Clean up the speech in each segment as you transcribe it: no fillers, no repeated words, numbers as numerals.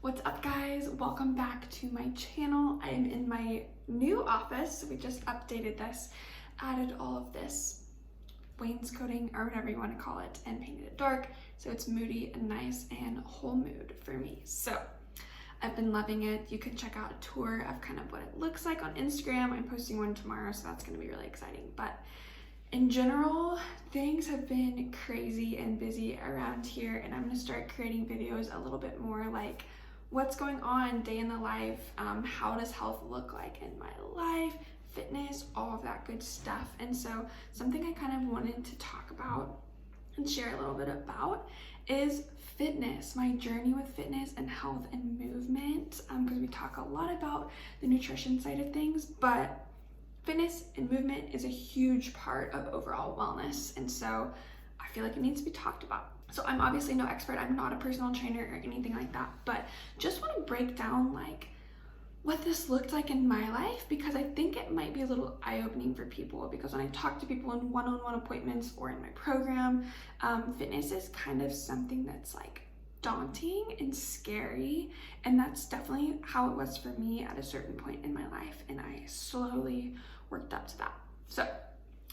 What's up, guys? Welcome back to my channel. I am in my new office. We just updated this, added all of this wainscoting or whatever you want to call it, and painted it dark so it's moody and nice and whole mood for me. So I've been loving it. You can check out a tour of kind of what it looks like on Instagram. I'm posting one tomorrow, so that's going to be really exciting. But in general, things have been crazy and busy around here, and I'm going to start creating videos a little bit more like what's going on day in the life, how does health look like in my life, fitness, all of that good stuff. And so something I kind of wanted to talk about and share a little bit about is fitness, my journey with fitness and health and movement, because we talk a lot about the nutrition side of things, but fitness and movement is a huge part of overall wellness, and so I feel like it needs to be talked about. So I'm obviously no expert, I'm not a personal trainer or anything like that, but just want to break down like what this looked like in my life, because I think it might be a little eye-opening for people, because when I talk to people in one-on-one appointments or in my program, fitness is kind of something that's like daunting and scary, and that's definitely how it was for me at a certain point in my life, and I slowly worked up to that. So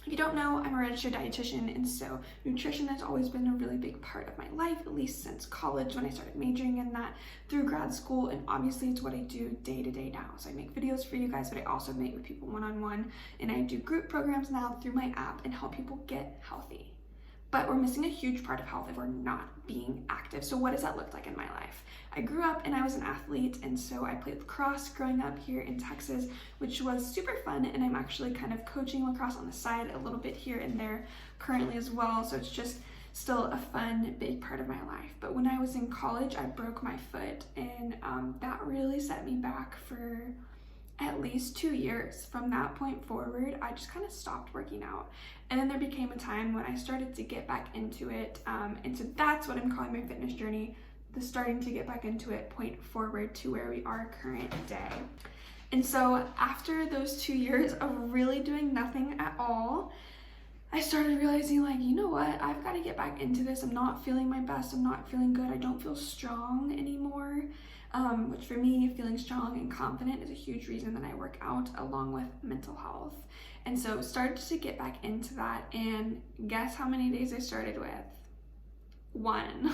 if you don't know, I'm a registered dietitian, and so nutrition has always been a really big part of my life, at least since college when I started majoring in that through grad school, and obviously it's what I do day to day now. So I make videos for you guys, but I also meet with people one-on-one, and I do group programs now through my app and help people get healthy. But we're missing a huge part of health if we're not being active. So what does that look like in my life? I grew up and I was an athlete, and so I played lacrosse growing up here in Texas, which was super fun, and I'm actually kind of coaching lacrosse on the side a little bit here and there currently as well, so it's just still a fun, big part of my life. But when I was in college, I broke my foot, and that really set me back for at least 2 years. From that point forward, I just kind of stopped working out. And then there became a time when I started to get back into it. And so that's what I'm calling my fitness journey, the starting to get back into it point forward to where we are current day. And so after those 2 years of really doing nothing at all, I started realizing, like, you know what, I've got to get back into this. I'm not feeling my best. I'm not feeling good. I don't feel strong anymore. Which for me, feeling strong and confident is a huge reason that I work out, along with mental health. And so started to get back into that, and guess how many days I started with? One.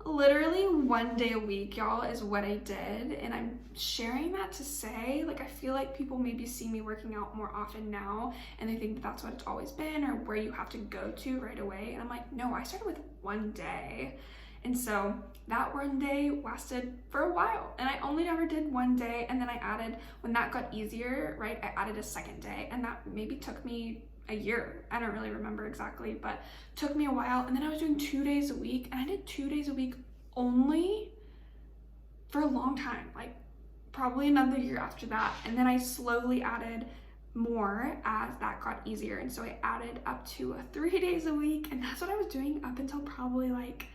Literally 1 day a week, y'all, is what I did. And I'm sharing that to say, like, I feel like people maybe see me working out more often now, and they think that that's what it's always been, or where you have to go to right away. And I'm like, no, I started with 1 day. And so that 1 day lasted for a while, and I only ever did 1 day, and then I added, when that got easier, right, I added a second day, and that maybe took me a year. I don't really remember exactly, but took me a while. And then I was doing 2 days a week, and I did 2 days a week only for a long time, like probably another year after that. And then I slowly added more as that got easier, and so I added up to 3 days a week, and that's what I was doing up until probably like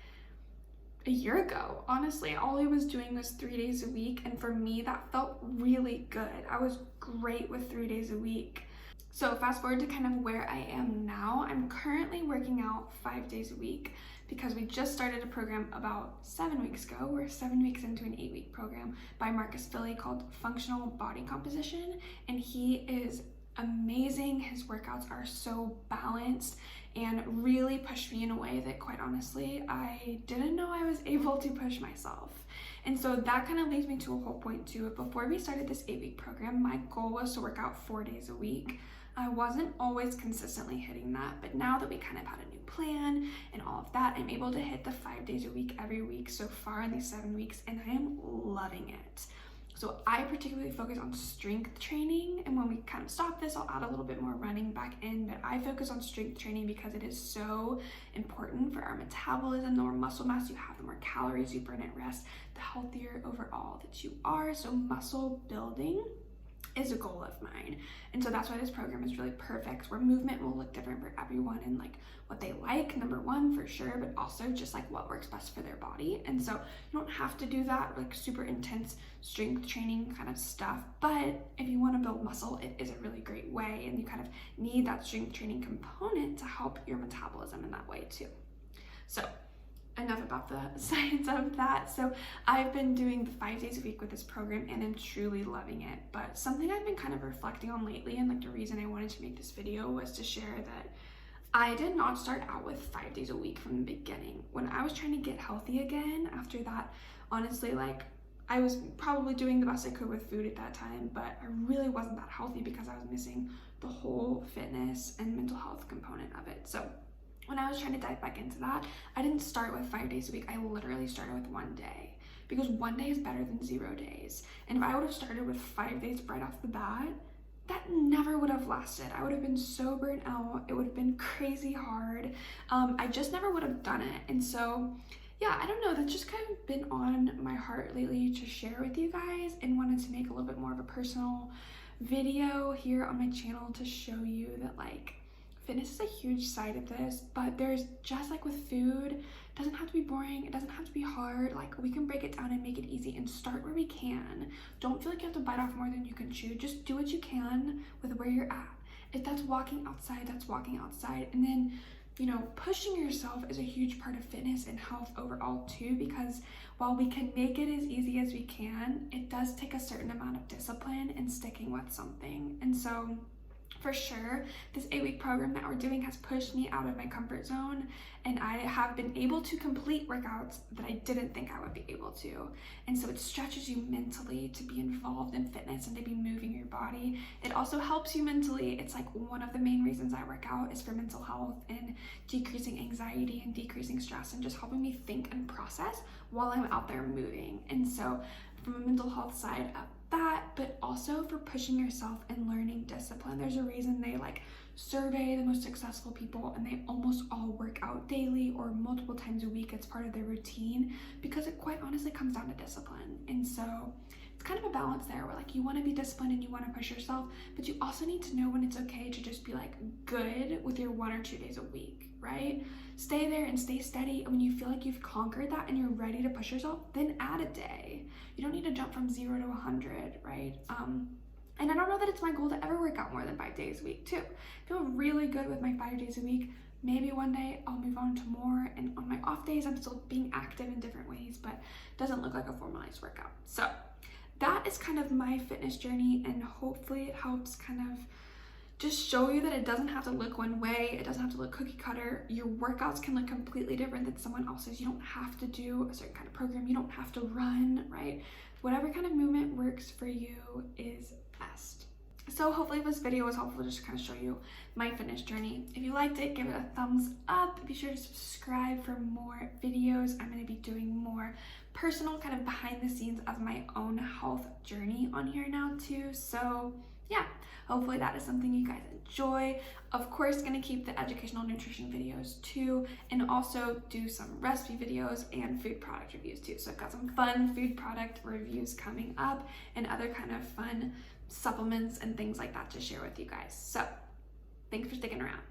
a year ago. Honestly, all I was doing was 3 days a week, and for me that felt really good. I was great with 3 days a week. So fast forward to kind of where I am now. I'm currently working out 5 days a week because we just started a program about 7 weeks ago. We're 7 weeks into an 8-week program by Marcus Filly called Functional Body Composition, and he is amazing. His workouts are so balanced and really pushed me in a way that, quite honestly, I didn't know I was able to push myself. And so that kind of leads me to a whole point too. Before we started this 8-week program, my goal was to work out 4 days a week. I wasn't always consistently hitting that, but now that we kind of had a new plan and all of that, I'm able to hit the 5 days a week every week so far in these 7 weeks, and I am loving it. So I particularly focus on strength training, and when we kind of stop this, I'll add a little bit more running back in, but I focus on strength training because it is so important for our metabolism. The more muscle mass you have, the more calories you burn at rest, the healthier overall that you are. So muscle building is a goal of mine, and so that's why this program is really perfect, where movement will look different for everyone and like what they like, number one, for sure, but also just like what works best for their body. And so you don't have to do that like super intense strength training kind of stuff, but if you want to build muscle, it is a really great way, and you kind of need that strength training component to help your metabolism in that way too. So enough about the science of that. So I've been doing the 5 days a week with this program and I'm truly loving it. But something I've been kind of reflecting on lately, and like the reason I wanted to make this video, was to share that I did not start out with 5 days a week from the beginning. When I was trying to get healthy again after that, honestly, like I was probably doing the best I could with food at that time, but I really wasn't that healthy because I was missing the whole fitness and mental health component of it. So when I was trying to dive back into that, I didn't start with 5 days a week. I literally started with 1 day, because 1 day is better than 0 days. And if I would have started with 5 days right off the bat, that never would have lasted. I would have been so burnt out. It would have been crazy hard. I just never would have done it. And so, yeah, I don't know. That's just kind of been on my heart lately to share with you guys, and wanted to make a little bit more of a personal video here on my channel to show you that like fitness is a huge side of this, but there's, just like with food, it doesn't have to be boring, it doesn't have to be hard. Like, we can break it down and make it easy and start where we can. Don't feel like you have to bite off more than you can chew. Just do what you can with where you're at. If that's walking outside, that's walking outside. And then, you know, pushing yourself is a huge part of fitness and health overall too, because while we can make it as easy as we can, it does take a certain amount of discipline and sticking with something. And so for sure, this 8-week program that we're doing has pushed me out of my comfort zone, and I have been able to complete workouts that I didn't think I would be able to. And so it stretches you mentally to be involved in fitness and to be moving your body. It also helps you mentally. It's like one of the main reasons I work out is for mental health and decreasing anxiety and decreasing stress and just helping me think and process while I'm out there moving. And so from a mental health side of that, but also for pushing yourself and learning discipline. There's a reason they like survey the most successful people and they almost all work out daily or multiple times a week. It's part of their routine, because it quite honestly comes down to discipline. And so it's kind of a balance there where like you want to be disciplined and you want to push yourself, but you also need to know when it's okay to just be like good with your 1 or 2 days a week, right? Stay there and stay steady, and when you feel like you've conquered that and you're ready to push yourself, then add a day. You don't need to jump from 0 to 100, right? And I don't know that it's my goal to ever work out more than 5 days a week too. I feel really good with my 5 days a week. Maybe one day I'll move on to more, and on my off days I'm still being active in different ways, but it doesn't look like a formalized workout. So that is kind of my fitness journey, and hopefully it helps kind of just show you that it doesn't have to look one way. It doesn't have to look cookie cutter. Your workouts can look completely different than someone else's. You don't have to do a certain kind of program. You don't have to run, right? Whatever kind of movement works for you is best. So hopefully this video was helpful just to kind of show you my fitness journey. If you liked it, give it a thumbs up. Be sure to subscribe for more videos. I'm going to be doing more personal kind of behind the scenes of my own health journey on here now too. So yeah, hopefully that is something you guys enjoy. Of course, gonna keep the educational nutrition videos too, and also do some recipe videos and food product reviews too. So I've got some fun food product reviews coming up and other kind of fun supplements and things like that to share with you guys. So thanks for sticking around.